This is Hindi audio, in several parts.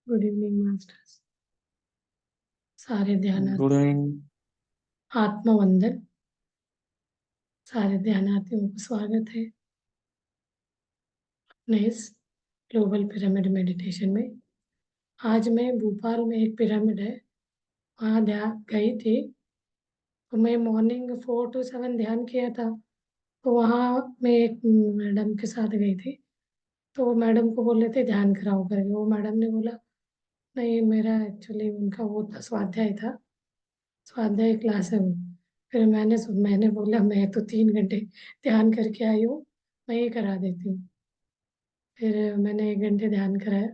Good evening masters. सारे गुड ध्यानार्थियों इवनिंग। आत्मवंदन। सारे ध्यानार्थियों को स्वागत है अपने इस ग्लोबल पिरामिड मेडिटेशन में। आज मैं भोपाल में एक पिरामिड है वहाँ ध्यान गई थी। तो मैं मॉर्निंग 4 to 7 ध्यान किया था। तो वहाँ मैं एक मैडम के साथ गई थी। तो वो मैडम को बोले थे ध्यान कराओ करके। वो मैडम ने बोला नहीं, मेरा एक्चुअली उनका वो था, स्वाध्याय था, स्वाध्याय क्लास है वो। फिर मैंने बोला मैं तो 3 घंटे ध्यान करके आई हूँ, मैं ही करा देती हूँ। फिर मैंने 1 घंटे ध्यान कराया।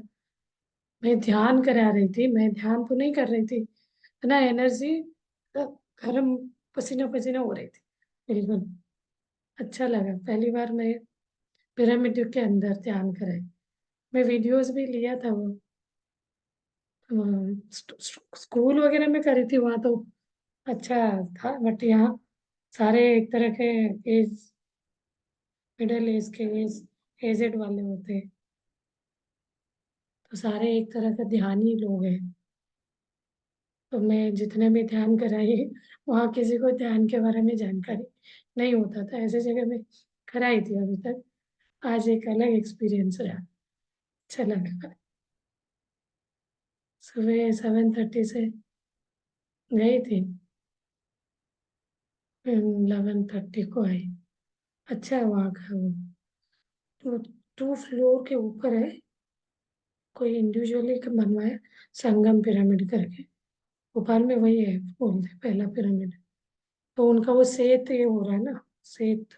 मैं ध्यान करा रही थी, मैं ध्यान तो नहीं कर रही थी, है ना, एनर्जी गर्म, पसीना पसीना हो रही थी बिल्कुल। अच्छा लगा, पहली बार मैं पिरामिड के अंदर ध्यान कराई। मैं वीडियोस भी लिया था वो। स्कूल वगैरह में करी थी वहाँ तो अच्छा था, बट यहाँ सारे एक तरह के एज, मिडिल एज के एजेड वाले होते हैं। तो सारे एक तरह का ध्यानी लोग हैं। तो मैं जितने भी ध्यान कराई वहाँ किसी को ध्यान के बारे में जानकारी नहीं होता था। ऐसे जगह में कराई थी अभी तक। आज एक अलग एक्सपीरियंस रहा, अच्छा लगा। सुबह 7:30 से गई थी, 11:30 को आई। अच्छा है वहाँ का वो। तो 2 फ्लोर के ऊपर है, कोई इंडिविजुअली बनवाया, संगम पिरामिड करके। भोपाल में वही है, बोलते पहला पिरामिड। तो उनका वो सेत ये हो रहा है ना, सेत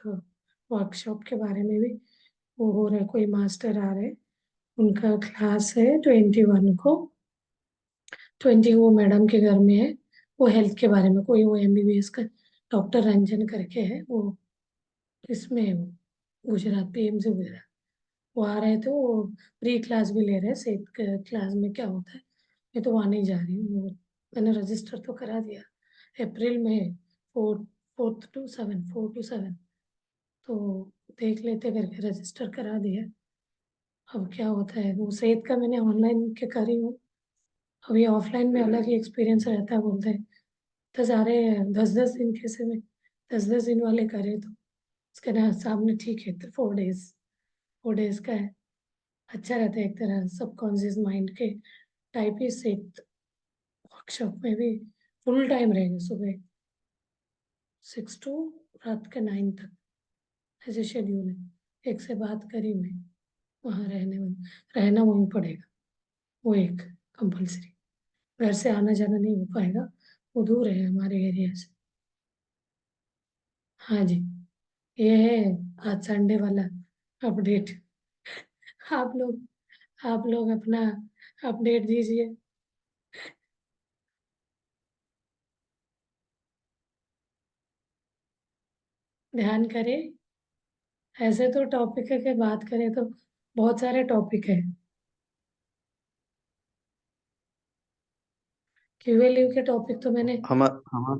वर्कशॉप के बारे में भी वो हो रहा है। कोई मास्टर आ रहे हैं, उनका क्लास है 21 को। 20 वो मैडम के घर में है। वो हेल्थ के बारे में, कोई वो MBBS का डॉक्टर रंजन करके है वो, इसमें है वो, गुजरात, PMC गुजरात। वो आ रहे थे, वो प्री क्लास भी ले रहे हैं, सेहत क्लास में क्या होता है। मैं तो वहाँ नहीं जा रही हूँ। मैंने रजिस्टर तो करा दिया, अप्रैल में है, 4 to 7 तो देख लेते करके रजिस्टर करा दिया। अब क्या होता है, वो सेहत का मैंने ऑनलाइन के करी हूँ। अब ये ऑफलाइन में अलग ही एक्सपीरियंस रहता है बोलते हैं। तो सारे 10-10 दिन कैसे में, 10-10 दिन वाले करे तो उसके ना सामने ठीक है, तो 4 डेज, 4 डेज का है। अच्छा रहता है एक तरह, सबकॉन्शियस माइंड के टाइप ही से। वर्कशॉप में भी फुल टाइम रहेंगे, सुबह 6 to रात के 9 तक, ऐसे शेड्यूल है। एक से बात करी मैं, वहाँ रहना वहीं पड़ेगा, वो एक कंपलसरी। घर से आना जाना नहीं हो पाएगा, वो दूर है हमारे एरिया से। हाँ जी, ये है आज संडे वाला अपडेट। आप लोग अपना अपडेट दीजिए। ध्यान करें। ऐसे तो टॉपिक है कि बात करें तो बहुत सारे टॉपिक है। QLU के टॉपिक तो मैंने हम हम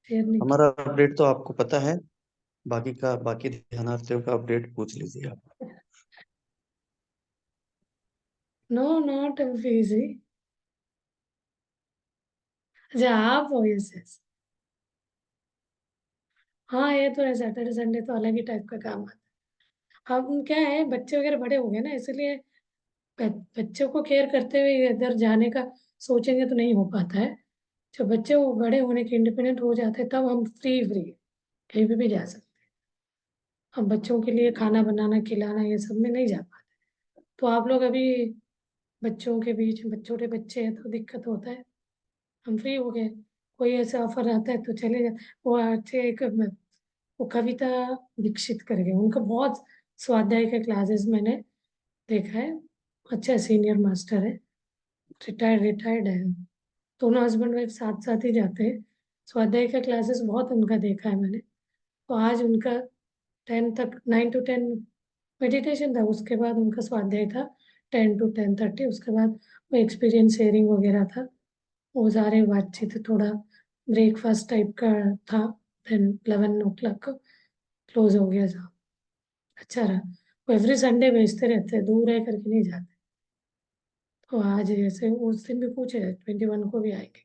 शेयर नहीं हमारा अपडेट तो आपको पता है। बाकी ध्यानार्थियों का अपडेट पूछ लीजिए आप। किया। No, not busy. अच्छा, आप हो, यस यस। हाँ, ये तो है, सैटरडे संडे तो अलग ही टाइप का काम है। हम क्या है, बच्चे वगैरह बड़े हो गए ना, इसलिए बच्चों को केयर करते हुए इधर जाने का सोचेंगे तो नहीं हो पाता है। जब बच्चे वो बड़े होने के इंडिपेंडेंट हो जाते हैं तब हम फ्री फ्री कहीं भी जा सकते हैं। हम बच्चों के लिए खाना बनाना, खिलाना, ये सब में नहीं जा पाते। तो आप लोग अभी बच्चों के बीच में, छोटे बच्चे हैं तो दिक्कत होता है। हम फ्री हो गए, कोई ऐसा ऑफर आता है तो चले जाते। वो अच्छे एक वो कविता दीक्षित करके, उनका बहुत स्वाध्याय के क्लासेस मैंने देखा है। अच्छा सीनियर मास्टर है, रिटायर्ड है। दोनों हस्बैंड वाइफ साथ साथ ही जाते हैं। स्वाध्याय का क्लासेस बहुत उनका देखा है मैंने। तो आज उनका 10 तक, 9 to 10 मेडिटेशन था, उसके बाद उनका स्वाध्याय था 10 to 10:30। उसके बाद वो एक्सपीरियंस शेयरिंग वगैरह था, वो सारे बातचीत, थोड़ा ब्रेकफास्ट टाइप का था। देन 11 o'clock को क्लोज हो गया था। अच्छा रहा। वो एवरी संडे भेजते रहते हैं, दूर रह करके नहीं जाते। तो आज जैसे उस दिन भी पूछे 21 को भी आएंगे,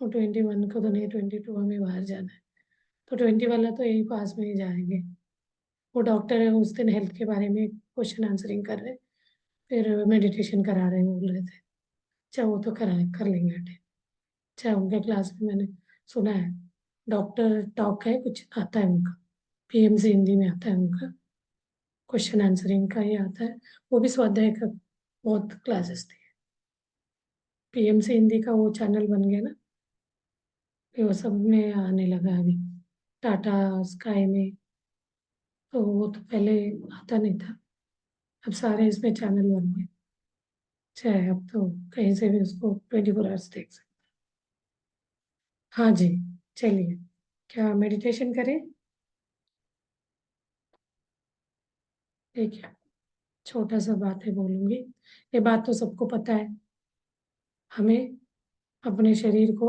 और 21 को तो नहीं, 22 हमें बाहर जाना है, तो 20 वाला तो यही पास में ही जाएंगे। वो डॉक्टर है, उस दिन हेल्थ के बारे में क्वेश्चन आंसरिंग कर रहे, फिर मेडिटेशन करा रहे बोल रहे थे। अच्छा वो तो करा कर लेंगे अटेंड। अच्छा उनके क्लास में मैंने सुना है, डॉक्टर टॉक है कुछ आता है उनका, पीएमसी हिंदी में आता है उनका, क्वेश्चन आंसरिंग का ही आता है। वो भी स्वाध्याय का बहुत क्लासेस थी। पीएमसी हिंदी का वो चैनल बन गया ना, ये वो सब में आने लगा अभी, टाटा स्काई में। तो वो तो पहले आता नहीं था, अब सारे इसमें चैनल बन गए। चाहे अब तो कहीं से भी उसको 24 आवर्स देख सकते। हाँ जी, चलिए, क्या मेडिटेशन करें? ठीक है, छोटा सा बात है बोलूंगी। ये बात तो सबको पता है, हमें अपने शरीर को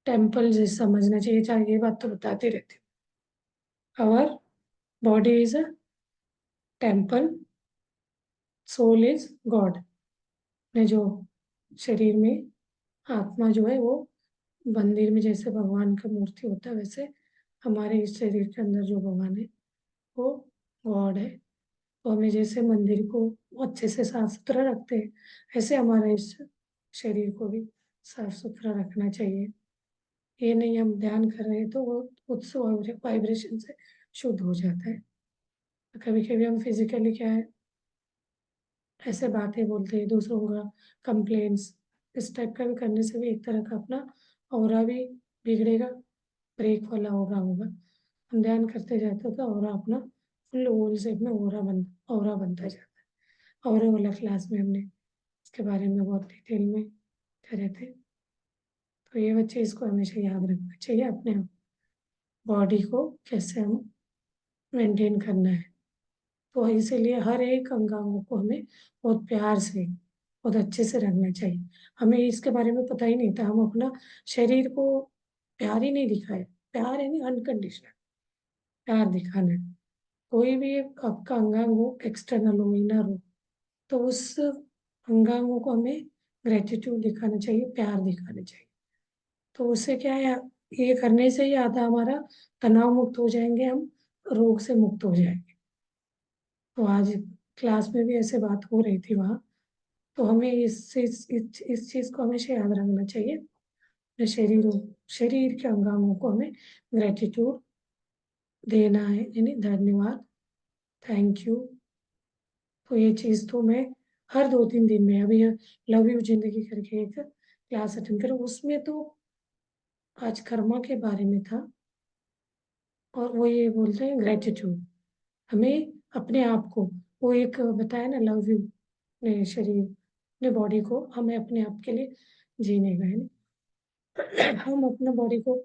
टेम्पल जैसे समझना चाहिए, चाहे ये बात तो बताते रहती हूँ। Our body is a temple, soul is God. ने जो शरीर में आत्मा जो है वो मंदिर में जैसे भगवान का मूर्ति होता है, वैसे हमारे इस शरीर के अंदर जो भगवान है वो गॉड है। तो हमें जैसे मंदिर को अच्छे से साफ सुथरा रखते हैं, ऐसे हमारा इस शरीर को भी साफ सुथरा रखना चाहिए। ये नहीं हम ध्यान कर रहे हैं तो वो उस वाइब्रेशन से शुद्ध हो जाता है। कभी कभी हम फिजिकली क्या है, ऐसे बातें बोलते हैं दूसरों का, कंप्लेंट्स, इस टाइप का भी करने से भी एक तरह का अपना ऑरा भी बिगड़ेगा, ब्रेक वाला ऑरा होगा। हम ध्यान करते जाते तो ऑरा अपना फुल ओवल शेप में ऑरा बनता जाता है। ऑरा वाला क्लास में हमने इसके बारे में बहुत डिटेल में करे थे। तो ये बच्चे इसको हमेशा याद रखना चाहिए, अपने बॉडी को कैसे हम मेंटेन करना है। तो इसीलिए हर एक अंगांगों को हमें बहुत प्यार से, बहुत अच्छे से रखना चाहिए। हमें इसके बारे में पता ही नहीं था, हम अपना शरीर को प्यार ही नहीं दिखाए। प्यार यानी अनकंडीशनल प्यार दिखाना है। कोई भी आपका अंगांग हो, एक्सटर्नल हो इनर हो, तो उस अंगांगों को हमें ग्रेटिट्यूड दिखाना चाहिए, प्यार दिखाना चाहिए। तो उससे क्या है, ये करने से ही आधा हमारा तनाव मुक्त हो जाएंगे हम, रोग से मुक्त हो जाएंगे। तो आज क्लास में भी ऐसे बात हो रही थी वहाँ। तो हमें इस चीज को हमेशा याद रखना चाहिए, अपने शरीर के अंगांगों को हमें ग्रेटिट्यूड देना है, यानी धन्यवाद, थैंक यू। तो ये चीज तो मैं हर 2-3 दिन में, अभी लव यू जिंदगी करके एक क्लास अटेंड करूँ, उसमें तो आज कर्मा के बारे में था, और वो ये बोलते हैं ग्रेटिट्यूड। हमें अपने आप को, वो एक बताया ना लव यू, अपने शरीर अपने बॉडी को हमें अपने आप के लिए जीने का है ना। हम अपने बॉडी को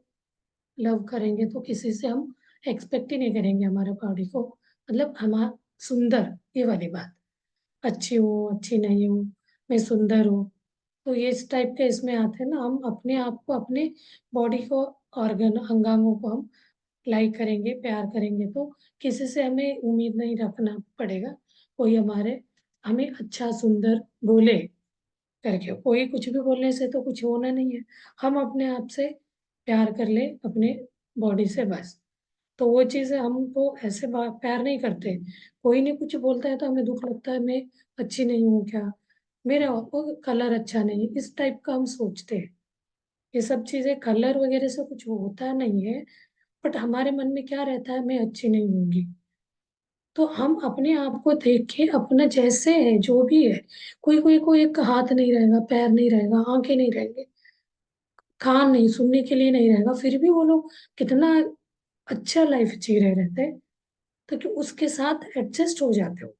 लव करेंगे तो किसी से हम एक्सपेक्ट ही नहीं करेंगे हमारे बॉडी को, मतलब हमारा सुंदर, ये वाली बात, अच्छी हो अच्छी नहीं हो, मैं सुंदर हूँ, तो ये इस टाइप के इसमें आते हैं ना। हम अपने आप को, अपने बॉडी को, ऑर्गन अंगांगों को हम लाइक करेंगे, प्यार करेंगे, तो किसी से हमें उम्मीद नहीं रखना पड़ेगा कोई हमारे हमें अच्छा सुंदर बोले करके। कोई कुछ भी बोलने से तो कुछ होना नहीं है। हम अपने आप से प्यार कर ले अपने बॉडी से बस। तो वो चीज़ हम तो ऐसे प्यार नहीं करते। कोई नहीं कुछ बोलता है तो हमें दुख लगता है, मैं अच्छी नहीं हूँ क्या, मेरा कलर अच्छा नहीं, इस टाइप का हम सोचते हैं। ये सब चीज़ें कलर वगैरह से कुछ होता नहीं है, बट हमारे मन में क्या रहता है, मैं अच्छी नहीं होंगी। तो हम अपने आप को देख के अपना जैसे है जो भी है, कोई कोई को एक हाथ नहीं रहेगा, पैर नहीं रहेगा, आंखें नहीं रहेंगे, कान नहीं सुनने के लिए नहीं रहेगा, फिर भी वो लोग कितना अच्छा लाइफ जी रहे रहते हैं, तो कि उसके साथ एडजस्ट हो जाते हो।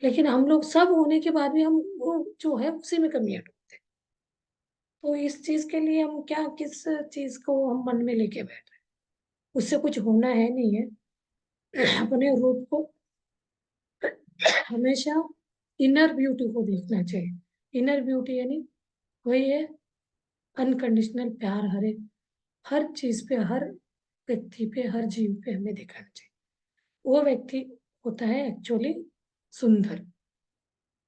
लेकिन हम लोग सब होने के बाद भी हम वो जो है उसी में कमियां ढूंढते हैं। तो इस चीज के लिए हम क्या, किस चीज को हम मन में लेके बैठ रहे हैं, उससे कुछ होना है नहीं है। अपने रूप को हमेशा इनर ब्यूटी को देखना चाहिए। इनर ब्यूटी यानी वही है अनकंडीशनल प्यार, हर चीज पे, हर व्यक्ति पे, हर जीव पे हमें दिखाना चाहिए। वो व्यक्ति होता है एक्चुअली सुंदर।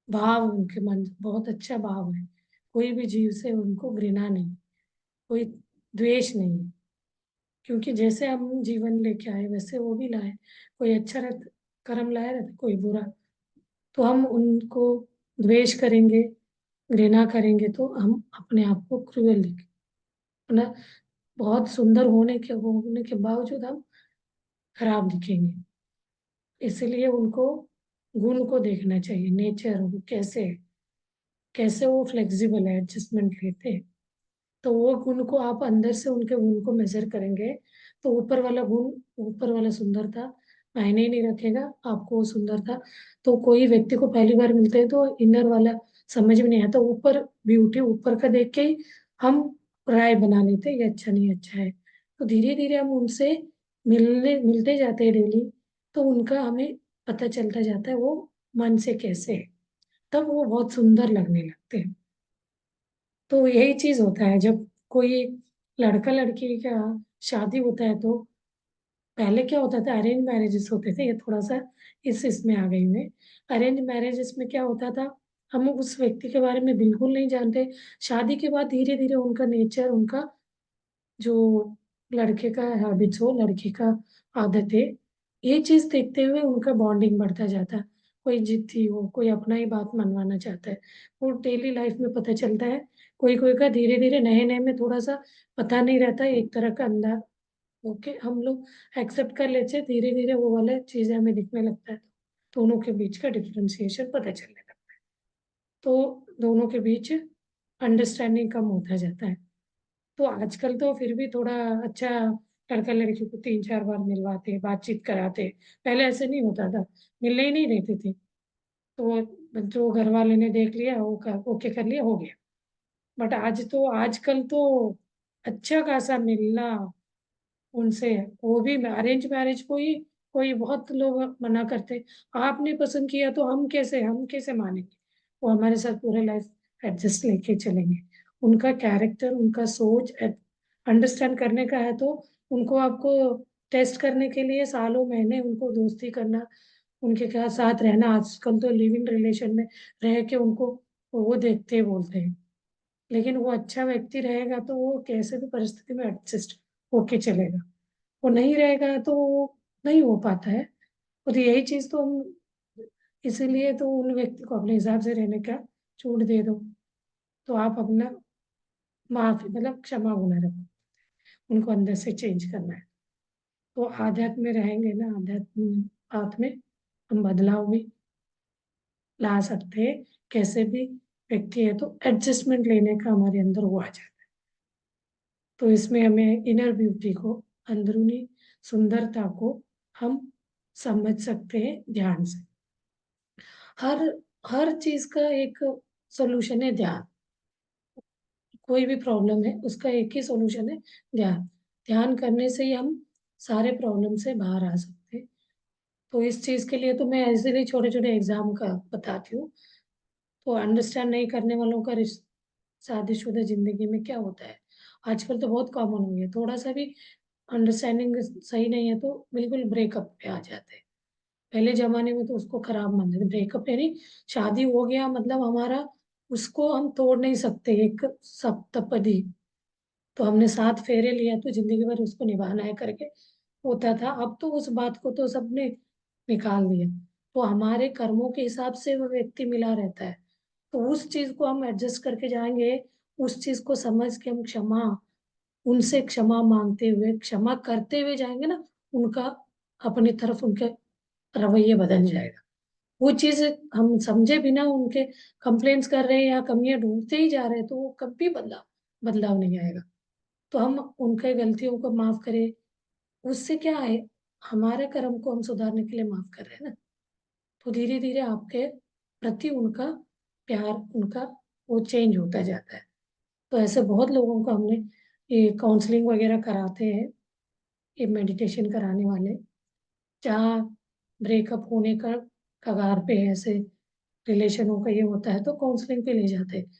भाव उनके मन बहुत अच्छा भाव है। कोई भी जीव से उनको घृणा नहीं, कोई द्वेष नहीं है। क्योंकि जैसे हम जीवन लेके आए वैसे वो भी लाए। कोई अच्छा कर्म लाया रहता, कोई बुरा। तो हम उनको द्वेष करेंगे, घृणा करेंगे तो हम अपने आप को क्रूएल दिखेंगे ना। बहुत सुंदर होने के बावजूद हम खराब दिखेंगे। इसलिए उनको गुण को देखना चाहिए, नेचर वो कैसे है, कैसे वो फ्लेक्सिबल है, एडजस्टमेंट लेते हैं। तो वो गुण को आप अंदर से उनके गुण को मेजर करेंगे तो ऊपर वाला गुण, ऊपर वाला सुंदरता मायने ही नहीं रखेगा आपको। वो सुंदरता तो कोई व्यक्ति को पहली बार मिलते हैं तो इनर वाला समझ में नहीं आता, ऊपर ब्यूटी ऊपर का देख के ही हम राय बना लेते हैं ये अच्छा नहीं अच्छा है। तो धीरे धीरे हम उनसे मिलते जाते हैं डेली, तो उनका हमें पता चलता जाता है वो मन से कैसे है। तब वो बहुत सुंदर लगने लगते हैं। तो यही चीज होता है जब कोई लड़का लड़की का शादी होता है। तो पहले क्या होता था, अरेंज मैरिजेस होते थे, ये थोड़ा सा इस इसमें आ गई हुए। अरेंज मैरिजेस में क्या होता था, हम उस व्यक्ति के बारे में बिल्कुल नहीं जानते। शादी के बाद धीरे धीरे उनका नेचर, उनका जो लड़के का हैबिट्स हो, लड़की का आदत है, ये चीज देखते हुए उनका बॉन्डिंग बढ़ता जाता है। कोई जिद्दी हो, कोई अपना ही बात मनवाना चाहता है, वो डेली लाइफ में पता चलता है। कोई कोई का धीरे धीरे नए नए में थोड़ा सा पता नहीं रहता है, एक तरह का अंदर ओके हम लोग एक्सेप्ट कर लेते हैं, धीरे धीरे वो वाला चीजें हमें दिखने लगता है। दोनों के बीच का डिफ्रेंसिएशन पता चलने लगता है। तो दोनों के बीच अंडरस्टैंडिंग कम होता जाता है। तो आजकल तो फिर भी थोड़ा अच्छा, लड़का लड़की को 3 4 बार मिलवाते, बातचीत कराते। पहले ऐसे नहीं होता था, मिलने ही नहीं देते थे। तो जो घर वाले ने देख लिया वो ओके कर लिया, हो गया। बट आजकल तो अच्छा खासा मिलना उनसे है। वो भी अरेंज मैरिज को ही कोई बहुत लोग मना करते, आपने पसंद किया तो हम कैसे मानेंगे। वो हमारे साथ पूरे लाइफ एडजस्ट लेके चलेंगे। उनका कैरेक्टर, उनका सोच अंडरस्टैंड करने का है तो उनको आपको टेस्ट करने के लिए सालों महीने उनको दोस्ती करना, उनके क्या साथ रहना। आजकल तो लिव इन रिलेशन में रह के उनको वो देखते हैं, बोलते हैं। लेकिन वो अच्छा व्यक्ति रहेगा तो वो कैसे भी परिस्थिति में एडजस्ट होके चलेगा। वो नहीं रहेगा तो वो नहीं हो पाता है। और यही चीज तो हम, इसीलिए तो उन व्यक्ति को अपने हिसाब से रहने का छूट दे दो। तो आप अपना माफी मतलब क्षमा गुना रखो, उनको अंदर से चेंज करना है। तो आध्यात्म में रहेंगे ना, आध्यात्म बात में हम बदलाव भी ला सकते हैं। कैसे भी व्यक्ति है तो एडजस्टमेंट लेने का हमारे अंदर वो आ जाए। तो इसमें हमें इनर ब्यूटी को, अंदरूनी सुंदरता को हम समझ सकते हैं ध्यान से। हर हर चीज का एक सॉल्यूशन है ध्यान। कोई भी प्रॉब्लम है उसका एक ही सॉल्यूशन है ध्यान। ध्यान करने से ही हम सारे प्रॉब्लम से बाहर आ सकते हैं। तो इस चीज के लिए तो मैं ऐसे ही छोटे छोटे एग्जाम का बताती हूँ। तो अंडरस्टैंड नहीं करने वालों का शादीशुदा जिंदगी में क्या होता है, आजकल तो बहुत कॉमन हो गया। थोड़ा सा भी अंडरस्टैंडिंग सही नहीं है तो बिल्कुल ब्रेकअप पे आ जाते हैं। पहले जमाने में तो उसको खराब मानते थे, ब्रेकअप यानी शादी हो गया मतलब हमारा, उसको हम तोड़ नहीं सकते। एक सप्तपदी, तो हमने 7 फेरे लिया तो जिंदगी भर उसको निभाना है करके होता था। अब तो उस बात को तो सबने निकाल दिया। तो हमारे कर्मों के हिसाब से वो व्यक्ति मिला रहता है। तो उस चीज को हम एडजस्ट करके जाएंगे, उस चीज को समझ के हम उनसे क्षमा मांगते हुए, क्षमा करते हुए जाएंगे ना, उनका अपनी तरफ उनके रवैये बदल जाएगा। वो चीज हम समझे बिना उनके कंप्लेंट्स कर रहे हैं या कमियां ढूंढते ही जा रहे हैं तो वो कभी बदलाव बदलाव नहीं आएगा। तो हम उनके गलतियों को माफ करें, उससे क्या है, हमारे कर्म को हम सुधारने के लिए माफ कर रहे हैं ना। तो धीरे धीरे आपके प्रति उनका प्यार, उनका वो चेंज होता जाता है। तो ऐसे बहुत लोगों को हमने ये काउंसलिंग वगैरह कराते हैं, ये मेडिटेशन कराने वाले, जहाँ ब्रेकअप होने का कगार पे है, ऐसे रिलेशनों का ये होता है तो काउंसलिंग पे ले जाते हैं।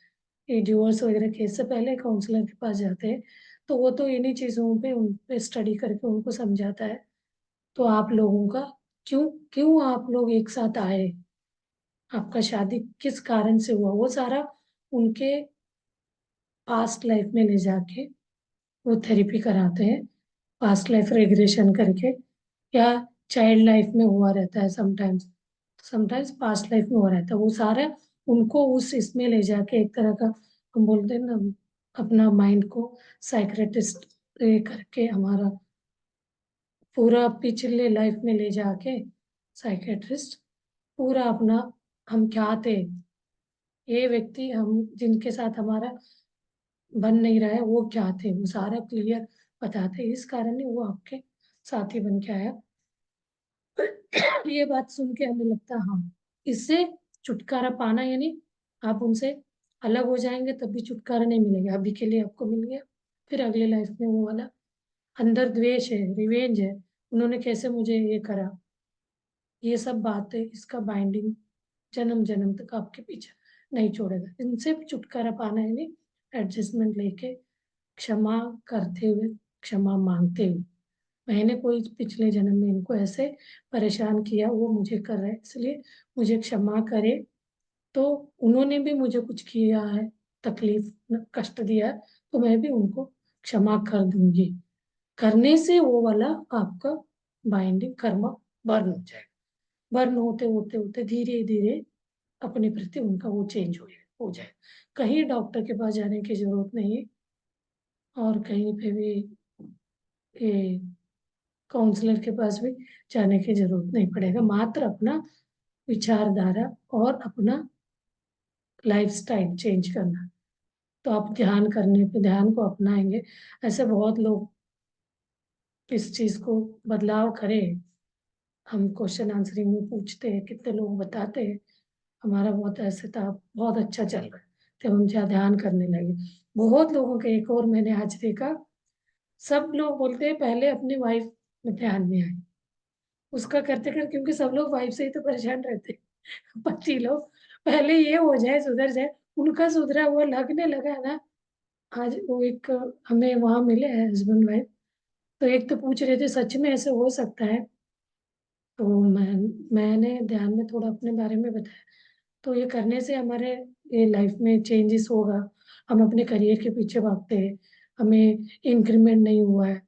ये डिवोर्स वगैरह केस से पहले काउंसलर के पास जाते हैं। तो वो तो इन्हीं चीज़ों पे उन पे स्टडी करके उनको समझाता है। तो आप लोगों का क्यों क्यों आप लोग एक साथ आए, आपका शादी किस कारण से हुआ, वो सारा उनके पास्ट लाइफ में ले जाके वो थेरेपी कराते हैं, पास्ट लाइफ रिग्रेशन करके, या चाइल्ड लाइफ में हुआ रहता है समटाइम्स, समटाइम्स पास्ट लाइफ में हुआ रहता है, वो सारा उनको उस इसमें ले जाके एक तरह का, हम बोलते हैं ना, अपना माइंड को साइक्रेटिस्ट करके हमारा पूरा पिछले लाइफ में ले जाके साइकेट्रिस्ट पूरा अपना, हम क्या थे, ये व्यक्ति हम जिनके साथ हमारा बन नहीं रहा है वो क्या थे, वो सारा क्लियर बताते हैं। इस कारण ही वो आपके साथी बन के आया। ये बात सुन के हमें लगता है हाँ, इससे छुटकारा पाना, यानी आप उनसे अलग हो जाएंगे तब भी छुटकारा नहीं मिलेगा, अभी के लिए आपको मिल गया, फिर अगले लाइफ में वो वाला अंदर द्वेष है, रिवेंज है, उन्होंने कैसे मुझे ये करा, ये सब बातें, इसका बाइंडिंग जन्म जन्म तक आपके पीछे नहीं छोड़ेगा। इनसे भी छुटकारा पाना है, नहीं एडजस्टमेंट लेके, क्षमा करते हुए, क्षमा मांगते हुए, मैंने कोई पिछले जन्म में इनको ऐसे परेशान किया, वो मुझे कर रहा है इसलिए मुझे क्षमा करे, तो उन्होंने भी मुझे कुछ किया है, तकलीफ कष्ट दिया है, तो मैं भी उनको क्षमा कर दूंगी। करने से वो वाला आपका बाइंडिंग कर्म बर्न हो जाएगा, बर्न होते होते होते धीरे धीरे अपने प्रति उनका वो चेंज हो जाए। कहीं डॉक्टर के पास जाने की जरूरत नहीं है, और कहीं पे भी ये काउंसलर के पास भी जाने की जरूरत नहीं पड़ेगा, मात्र अपना विचारधारा और अपना लाइफ स्टाइल चेंज करना। तो आप ध्यान करने पे, ध्यान को अपनाएंगे, ऐसे बहुत लोग इस चीज को बदलाव करें। हम क्वेश्चन आंसरिंग में पूछते हैं, कितने लोग बताते हैं हमारा बहुत ऐसे था, बहुत अच्छा चल रहा है, तो हम क्या ध्यान करने लगे। बहुत लोगों के, एक और मैंने आज देखा, सब लोग बोलते हैं पहले अपनी वाइफ में ध्यान में आए, उसका करते करते, क्योंकि सब लोग वाइफ से ही तो परेशान रहते हैं। पति लोग पहले ये हो जाए, सुधर जाए, उनका सुधरा हुआ लगने लगा ना। आज वो एक हमें वहां मिले हैं हस्बैंड वाइफ, तो एक तो पूछ रहे थे सच में ऐसे हो सकता है, तो मैंने ध्यान में थोड़ा अपने बारे में बताया, तो ये करने से हमारे ये लाइफ में चेंजेस होगा, हम अपने करियर के पीछे भागते हैं, हमें इंक्रीमेंट नहीं हुआ है,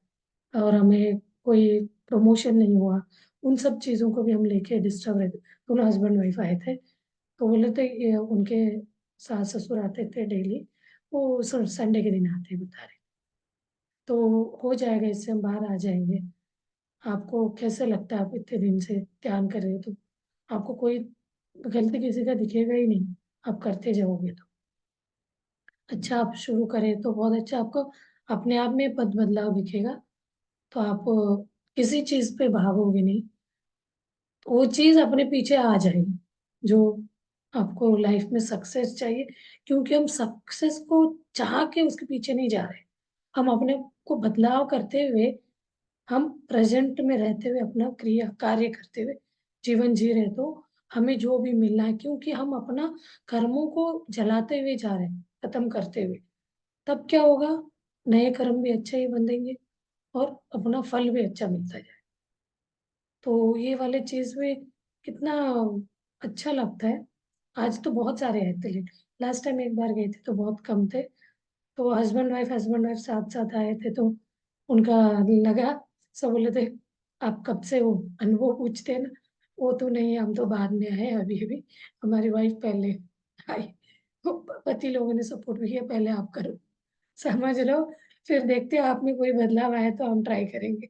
और हमें कोई प्रमोशन नहीं हुआ, उन सब चीज़ों को भी हम लेके डिस्टर्ब रहते। दोनों हस्बैंड वाइफ आए थे, तो बोले थे ये उनके सास ससुर आते थे डेली, वो संडे के दिन आते बता रहे, तो हो जाएगा, इससे हम बाहर आ जाएंगे। आपको कैसे लगता है, आप इतने दिन से ध्यान कर रहे हो, तो आपको कोई गलती किसी का दिखेगा ही नहीं, आप करते जाओगे तो अच्छा, आप शुरू करें तो बहुत अच्छा, आपको अपने आप में पद बदलाव दिखेगा, तो आप किसी चीज पे भागोगे नहीं, तो वो चीज अपने पीछे आ जाएगी जो आपको लाइफ में सक्सेस चाहिए, क्योंकि हम सक्सेस को चाह के उसके पीछे नहीं जा रहे, हम अपने को बदलाव करते हुए, हम प्रेजेंट में रहते हुए अपना क्रिया कार्य करते हुए जीवन जी रहे, तो हमें जो भी मिलना है, क्योंकि हम अपना कर्मों को जलाते हुए जा रहे हैं, खत्म करते हुए, तब क्या होगा, नए कर्म भी अच्छे ही बंधेंगे और अपना फल भी अच्छा मिलता जाए। तो ये वाले चीज में कितना अच्छा लगता है। आज तो बहुत सारे आए थे, लास्ट टाइम एक बार गए थे तो बहुत कम थे, तो हस्बैंड वाइफ साथ साथ आए थे, तो उनका लगा, सब बोले थे आप कब से हो, अनुभव पूछते हैं ना, वो तो नहीं, हम तो बाद में आए, अभी अभी हमारी वाइफ पहले आई, तो पति लोगों ने सपोर्ट भी किया, पहले आप करो, समझ लो, फिर देखते हैं आप में कोई बदलाव आया तो हम ट्राई करेंगे।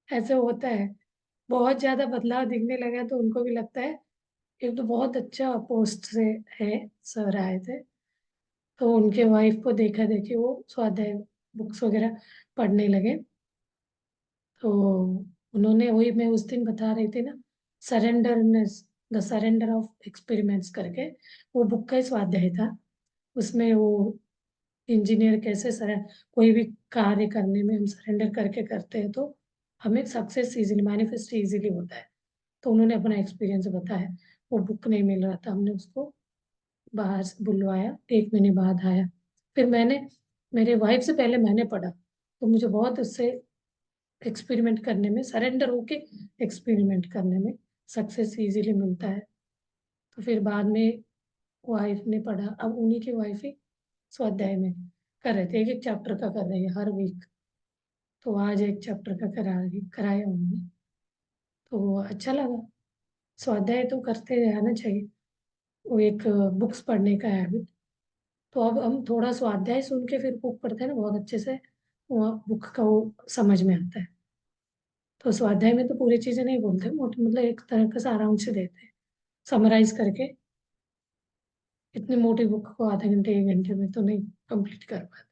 ऐसे होता है, बहुत ज्यादा बदलाव दिखने लगा तो उनको भी लगता है। एक तो बहुत अच्छा पोस्ट से है, सर आए थे, तो उनके वाइफ को देखा देखी वो स्वाध्याय बुक्स वगैरह पढ़ने लगे, तो उन्होंने, वही मैं उस दिन बता रही थी ना, surrenderness, the surrender of experiments करके, वो बुक का ही स्वाध्याय था। उसमें वो इंजीनियर कैसे सर, कोई भी कार्य करने में हम सरेंडर करके करते हैं तो हमें सक्सेस इजीली, मैनिफेस्ट इजीली होता है, तो उन्होंने अपना एक्सपीरियंस बताया। वो बुक नहीं मिल रहा था, हमने उसको बाहर से बुलवाया, एक महीने बाद आया, फिर मैंने, मेरे वाइफ से पहले मैंने पढ़ा, तो मुझे बहुत उससे एक्सपेरिमेंट करने में, सरेंडर होके एक्सपेरिमेंट करने में सक्सेस इजीली मिलता है। तो फिर बाद में वाइफ ने पढ़ा, अब उन्हीं की वाइफ ही स्वाध्याय में कर रहे थे, एक एक चैप्टर का कर रही है हर वीक। तो आज एक चैप्टर का कराया उन्होंने, तो वो अच्छा लगा। स्वाध्याय तो करते रहना चाहिए, वो एक बुक्स पढ़ने का हैबिट। तो अब हम थोड़ा स्वाध्याय सुन के फिर बुक पढ़ते हैं ना, बहुत अच्छे से वो बुक का वो समझ में आता है। तो स्वाध्याय में तो पूरी चीजें नहीं बोलते, मोटे मतलब एक तरह का सारांश देते हैं समराइज करके। इतनी मोटी बुक को आधे घंटे 1 घंटे में तो नहीं कंप्लीट कर पाते।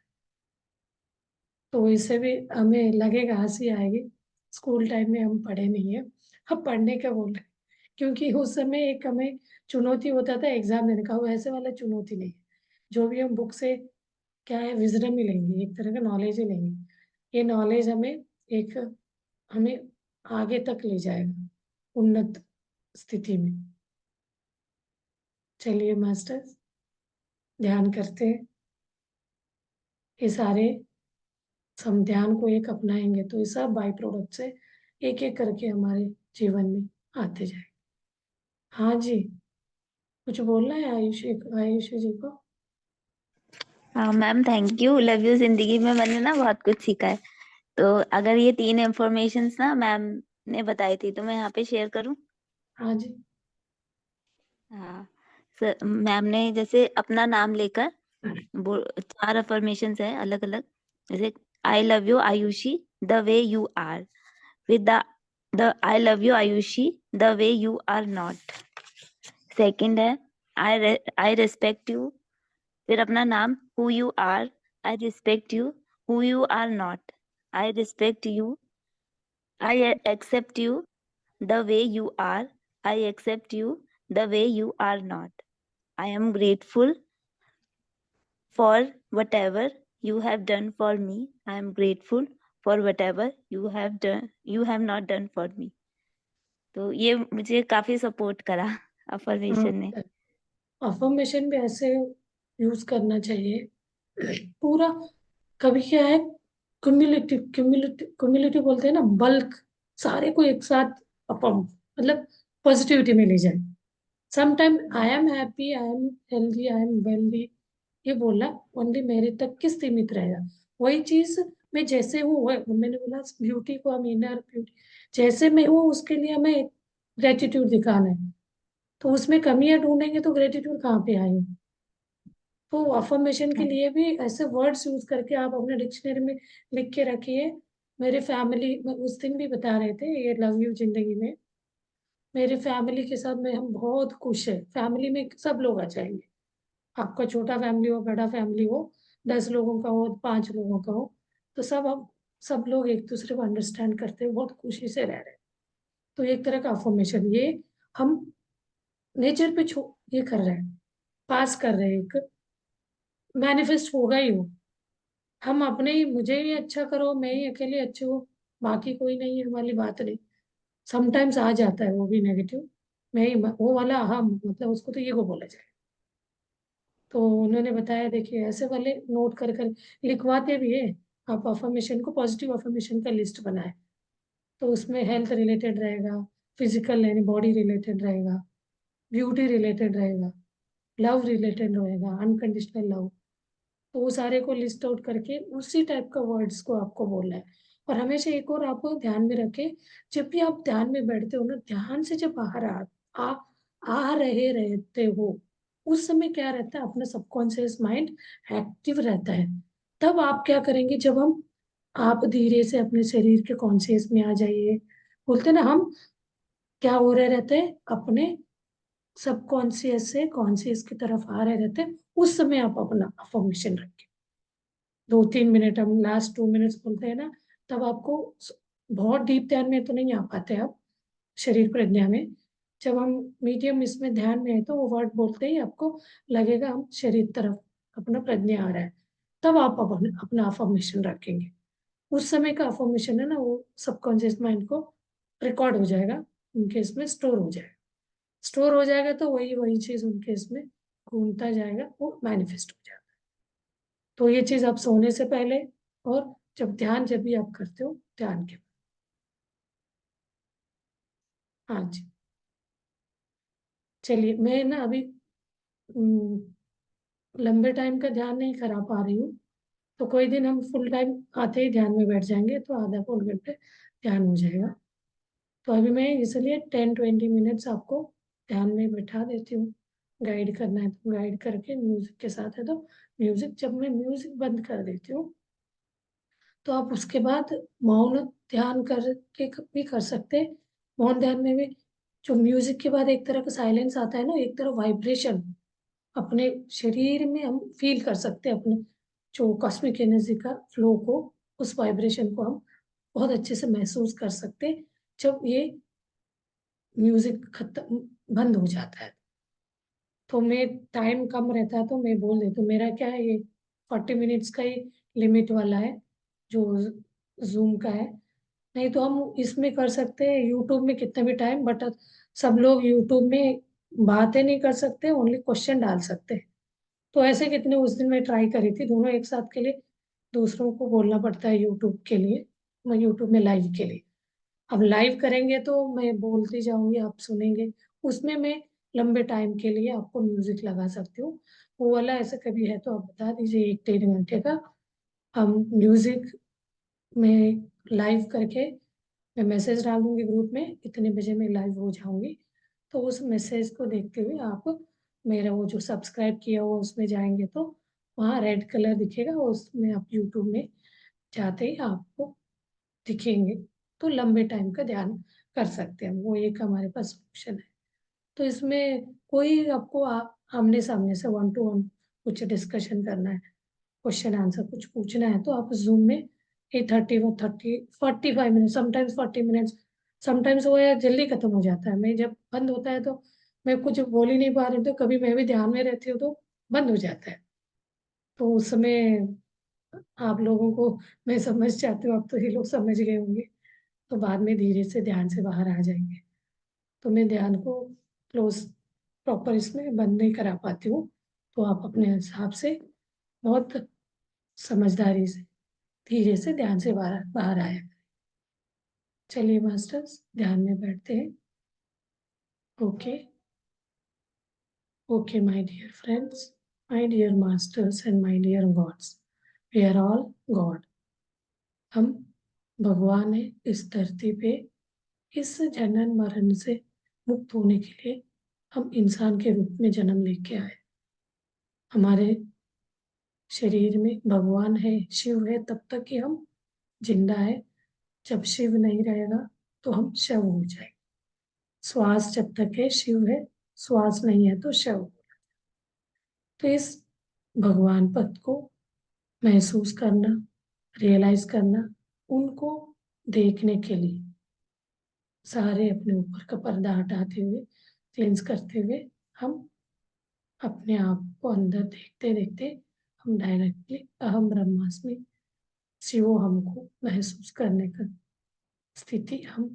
तो इससे भी हमें लगेगा, हंसी आएगी, स्कूल टाइम में हम पढ़े नहीं है, अब पढ़ने का बोल रहे हैं। क्योंकि उस समय एक हमें चुनौती होता था एग्जाम देने का, वो ऐसे वाला चुनौती नहीं है। जो भी हम बुक से क्या है विजडम ही लेंगे, एक तरह का नॉलेज ही लेंगे। ये नॉलेज हमें आगे तक ले जाएगा, उन्नत स्थिति में। चलिए मास्टर्स, ध्यान करते हैं, ये सारे हम ध्यान को एक अपनाएंगे तो ये सब बाई प्रोडक्ट से एक एक करके हमारे जीवन में आते जाए। हाँ जी, कुछ बोलना है आयुषी जी को? हाँ ma'am, thank you. Love you जिंदगी में मैंने ना बहुत कुछ सीखा है। तो अगर ये 3 इंफॉर्मेशंस ना मैम ने बताई थी तो मैं यहाँ पे शेयर करूँ। हाँ जी। हाँ सर, मैम ने जैसे अपना नाम लेकर 4 अफर्मेशंस है अलग अलग। जैसे I love you Ayushi the way you are, with the I love you Ayushi the way you are not. Second है आई रिस्पेक्ट यू, फिर अपना नाम who you are, I respect you who you are not, I respect you, I accept you the way you are, I accept you the way you are not, I am grateful for whatever you have done for me, I am grateful for whatever you have not done for me। तो ये मुझे काफी सपोर्ट करा अफर्मेशन ने। अफर्मेशन भी ऐसे यूज करना चाहिए पूरा। कभी क्या है, क्युमुलेटिव बोलते हैं ना, बल्क सारे को एक साथ अफर्म, मतलब पॉजिटिविटी में ले जाए। Sometime I am happy, I am healthy, I am wealthy, ये बोलना ओनली मेरे तक की सीमित रहेगा। वही चीज मैं जैसे हूँ मैंने बोला ब्यूटी को हम इनर ब्यूटी, जैसे मैं हूँ उसके लिए हमें ग्रेटिट्यूड दिखाना है। तो उसमें कमियां ढूंढेंगे तो ग्रेटिट्यूड कहाँ पे आएगी? तो अफर्मेशन के लिए भी ऐसे वर्ड्स यूज करके आप अपने डिक्शनरी में लिख के रखिए। मेरे फैमिली उस दिन भी बता रहे थे ये लव यू जिंदगी में, मेरे फैमिली के साथ में हम बहुत खुश है, फैमिली में सब लोग आ जाएंगे। आपका छोटा फैमिली हो, बड़ा फैमिली हो, 10 लोगों का हो, 5 लोगों का हो, तो सब लोग एक दूसरे को अंडरस्टैंड करते हैं, बहुत खुशी से रह रहे हैं। तो एक तरह का अफर्मेशन ये हम नेचर पे ये कर रहे हैं, पास कर रहे हैं, एक मैनिफेस्ट होगा ही वो। हम अपने ही, मुझे ही अच्छा करो, मैं ही अकेले अच्छे हो, बाकी कोई नहीं है वाली बात नहीं। समटाइम्स आ जाता है वो भी नेगेटिव, मैं ही वो वाला, हम मतलब उसको तो ईगो बोला जाए। तो उन्होंने बताया देखिए ऐसे वाले नोट कर कर लिखवाते भी है। आप अफर्मेशन को, पॉजिटिव अफर्मेशन का लिस्ट बनाए, तो उसमें हेल्थ रिलेटेड रहेगा, फिजिकल यानी बॉडी रिलेटेड रहेगा, ब्यूटी रिलेटेड रहेगा, लव रिलेटेड रहेगा, अनकंडीशनल लव। तो वो सारे को लिस्ट आउट करके उसी टाइप का वर्ड्स को आपको बोलना है। और हमेशा एक और आपको ध्यान में रखे, जब भी आप ध्यान में बैठते हो ना, ध्यान से जब बाहर आ, आ रहे रहते हो, उस समय क्या रहता है, अपना सबकॉन्शियस माइंड एक्टिव रहता है। तब आप क्या करेंगे, जब आप धीरे से अपने शरीर के कॉन्शियस में आ जाइए, बोलते हैं ना हम, क्या हो रहे रहते हैं, अपने सबकॉन्शियस से कॉन्शियस की तरफ आ रहे रहते हैं, उस समय आप अपना अफर्मेशन रखें। 2-3 मिनट, हम लास्ट 2 मिनट्स बोलते हैं ना, तब आपको बहुत डीप ध्यान में तो नहीं आ पाते आप, शरीर प्रज्ञा में। जब हम मीडियम इसमें ध्यान में है तो वो वर्ड बोलते ही आपको लगेगा हम शरीर तरफ अपना प्रज्ञा आ रहा है, तब आप अपना अफर्मेशन रखेंगे। उस समय का अफर्मेशन है ना, वो सबकॉन्शियस माइंड को रिकॉर्ड हो जाएगा, उनके इसमें स्टोर हो जाएगा। स्टोर हो जाएगा तो वही वही चीज उनके इसमें घूमता जाएगा, वो मैनिफेस्ट हो जाएगा। तो ये चीज आप सोने से पहले, और जब भी आप करते हो ध्यान के बाद। हाँ जी, चलिए, मैं ना अभी लंबे टाइम का ध्यान नहीं करा पा रही हूँ, तो कोई दिन हम फुल टाइम आते ही ध्यान में बैठ जाएंगे, तो आधा पौन घंटे ध्यान हो जाएगा। तो अभी मैं इसलिए 10-20 मिनट्स आपको ध्यान में बैठा देती हूँ। गाइड करना है तो गाइड करके, म्यूजिक के साथ है तो म्यूजिक, जब मैं म्यूजिक बंद कर देती हूँ तो आप उसके बाद मौन ध्यान करके भी कर सकते हैं। मौन ध्यान में भी जो म्यूजिक के बाद एक तरह का साइलेंस आता है ना, एक तरह वाइब्रेशन अपने शरीर में हम फील कर सकते हैं, अपने जो कॉस्मिक एनर्जी का फ्लो को, उस वाइब्रेशन को हम बहुत अच्छे से महसूस कर सकते हैं जब ये म्यूजिक खत्म बंद हो जाता है। तो मैं, टाइम कम रहता है तो मैं बोल देती हूँ, मेरा क्या है ये 40 मिनट्स का ही लिमिट वाला है जो जूम का है। नहीं तो हम इसमें कर सकते हैं यूट्यूब में कितने भी टाइम, बट सब लोग यूट्यूब में बातें नहीं कर सकते, ओनली क्वेश्चन डाल सकते हैं। तो ऐसे कितने, उस दिन मैं ट्राई करी थी दोनों एक साथ के लिए, दूसरों को बोलना पड़ता है यूट्यूब के लिए, मैं यूट्यूब में लाइव के लिए। अब लाइव करेंगे तो मैं बोलती जाऊंगी, आप सुनेंगे। उसमें मैं लंबे टाइम के लिए आपको म्यूजिक लगा सकती हूँ। वो वाला ऐसे कभी है तो आप बता दीजिए, 1-1.5 घंटे का हम म्यूजिक में लाइव करके, मैं मैसेज डाल दूंगी ग्रुप में इतने बजे मैं लाइव हो जाऊंगी। तो उस मैसेज को देखते हुए आप मेरा वो जो सब्सक्राइब किया हुआ उसमें जाएंगे तो वहाँ रेड कलर दिखेगा, उसमें आप यूट्यूब में जाते ही आपको दिखेंगे। तो लंबे टाइम का ध्यान कर सकते हैं, वो एक हमारे पास ऑप्शन है। तो इसमें कोई आपको आमने सामने से 1-to-1 कुछ डिस्कशन करना है, क्वेश्चन आंसर कुछ पूछना है, तो आप जूम में 45 मिनट, समटाइम्स 40 मिनट्स, समटाइम्स वो यार जल्दी खत्म हो जाता है। मैं जब बंद होता है तो मैं कुछ बोल ही नहीं पा रही, तो कभी मैं भी ध्यान में रहती हूँ तो बंद हो जाता है। तो उस समय आप लोगों को मैं समझ जाती हूँ, अब तो ये लोग समझ गए होंगे, तो बाद में धीरे से ध्यान से बाहर आ जाएंगे। तो मैं ध्यान को क्लोज प्रॉपर इसमें बंद नहीं करा पाती हूँ, तो आप अपने हिसाब से बहुत समझदारी से धीरे से ध्यान से बाहर बाहर आया। चलिए मास्टर्स, ध्यान में बैठते हैं। Okay, okay my dear friends, my dear masters and my dear gods, we are all God. हम भगवान है इस धरती पे। इस जनन मरण से मुक्त होने के लिए हम इंसान के रूप में जन्म लेके आए। हमारे शरीर में भगवान है, शिव है, तब तक कि हम जिंदा है। जब शिव नहीं रहेगा तो हम शव हो जाएंगे। श्वास जब तक है शिव है, श्वास नहीं है तो शव। तो इस भगवान पद को महसूस करना, रियलाइज करना, उनको देखने के लिए सारे अपने ऊपर का पर्दा हटाते हुए, क्लेंस करते हुए, हम अपने आप को अंदर देखते देखते हम डायरेक्टली अहम ब्रह्मास्मि शिवो हमको महसूस करने का स्थिति हम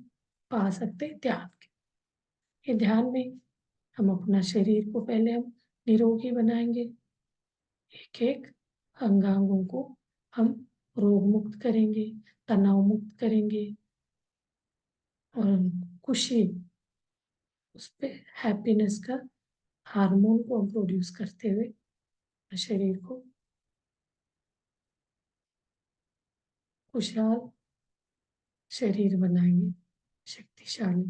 पा सकते हैं ध्यान के। ये ध्यान में हम अपना शरीर को पहले हम निरोगी बनाएंगे, एक एक अंगांगों को हम रोग मुक्त करेंगे, तनाव मुक्त करेंगे, और खुशी, उस पर हैप्पीनेस का हार्मोन को हम प्रोड्यूस करते हुए शरीर को खुशहाल शरीर बनाएंगे, शक्तिशाली।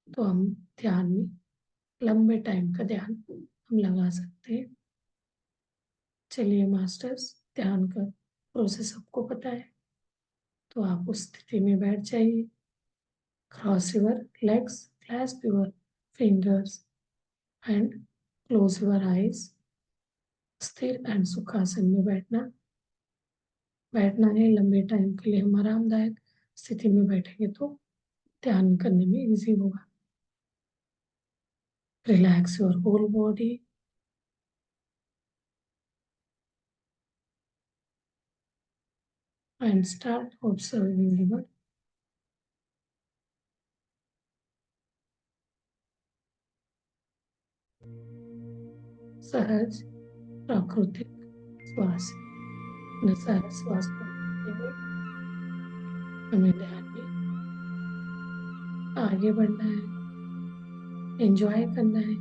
तो हम ध्यान में लंबे टाइम का ध्यान हम लगा सकते हैं। चलिए मास्टर्स, ध्यान का प्रोसेस सबको पता है, तो आप उस स्थिति में बैठ जाइए। Cross your legs, clasp your fingers and close your eyes. स्थिर एंड सुखासन में बैठना। बैठना है लंबे टाइम के लिए, हम आरामदायक स्थिति में बैठेंगे तो ध्यान करने में इजी होगा। Relax your whole body and start observing your सहज प्राकृतिक श्वास। अपना सहज श्वास को लेते हुए हमें ध्यान में आगे बढ़ना है, एंजॉय करना है।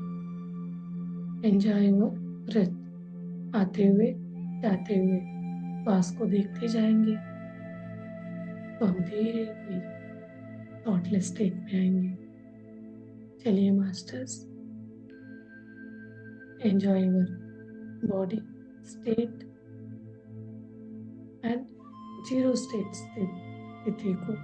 Enjoy your breath. आते हुए जाते हुए श्वास को देखते जाएंगे तो हम धीरे धीरे थॉटलेस स्टेट में आएंगे। चलिए masters, enjoy your body state and zero state स्थिति को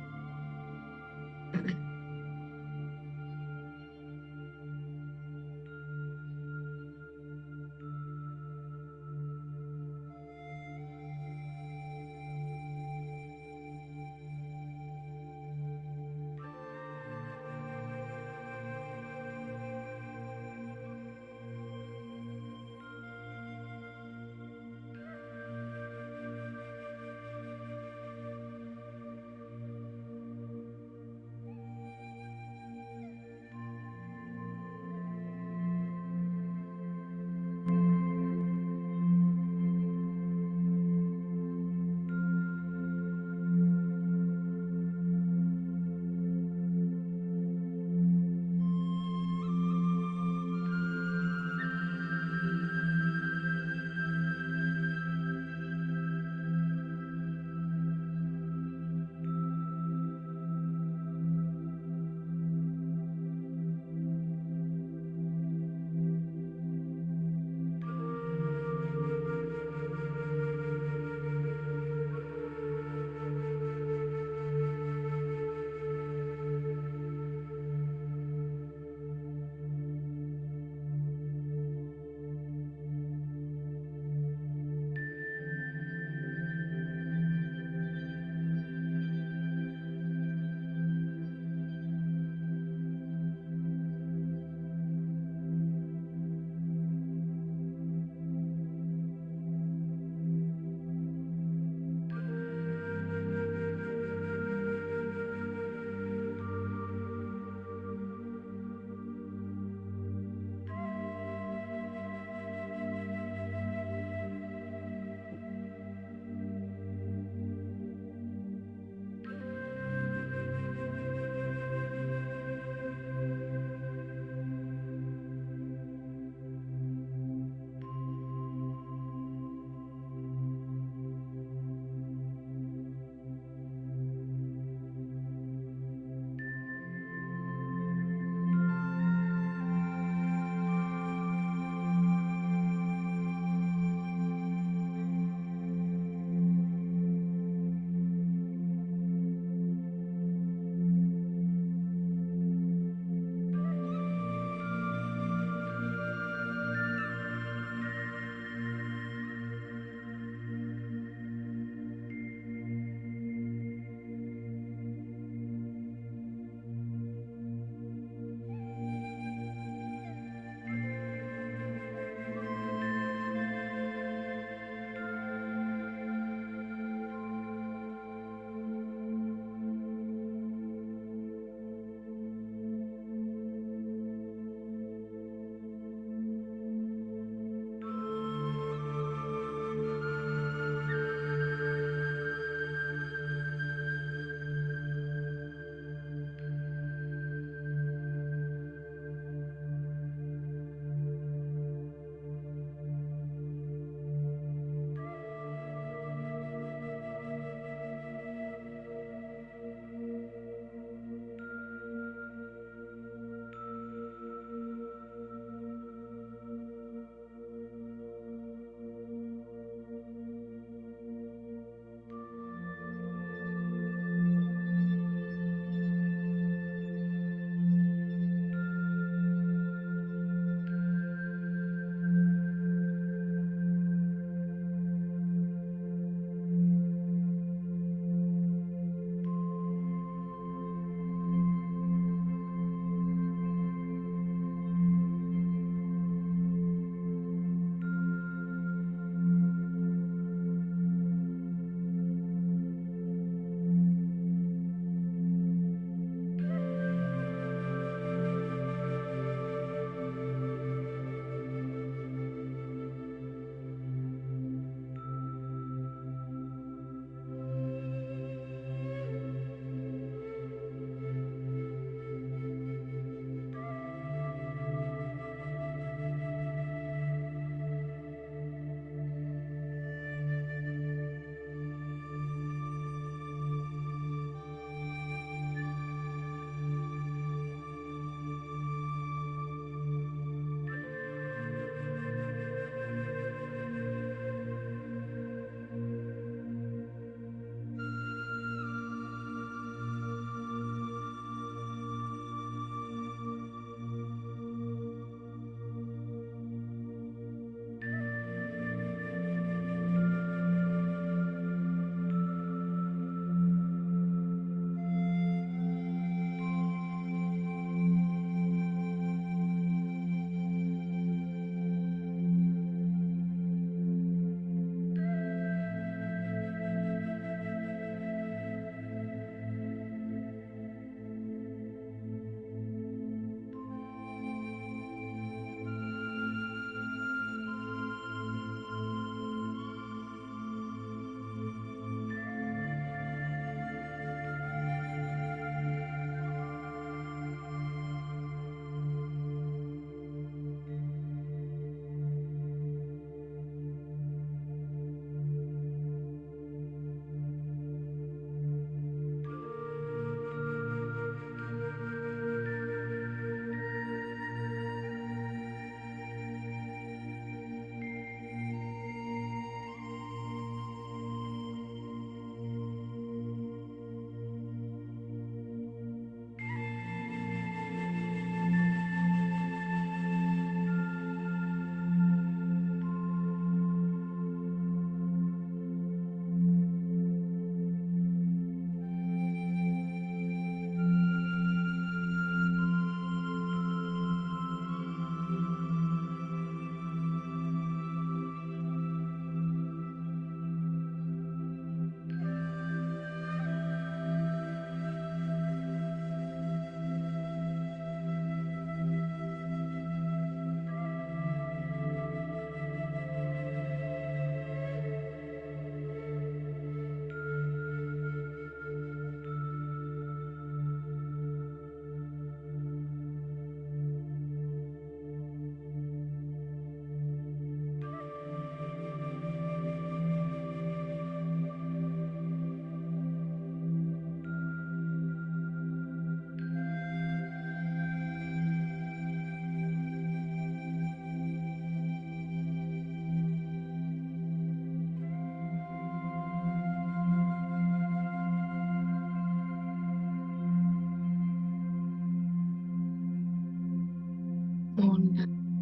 ऑन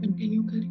कंटिन्यू करें।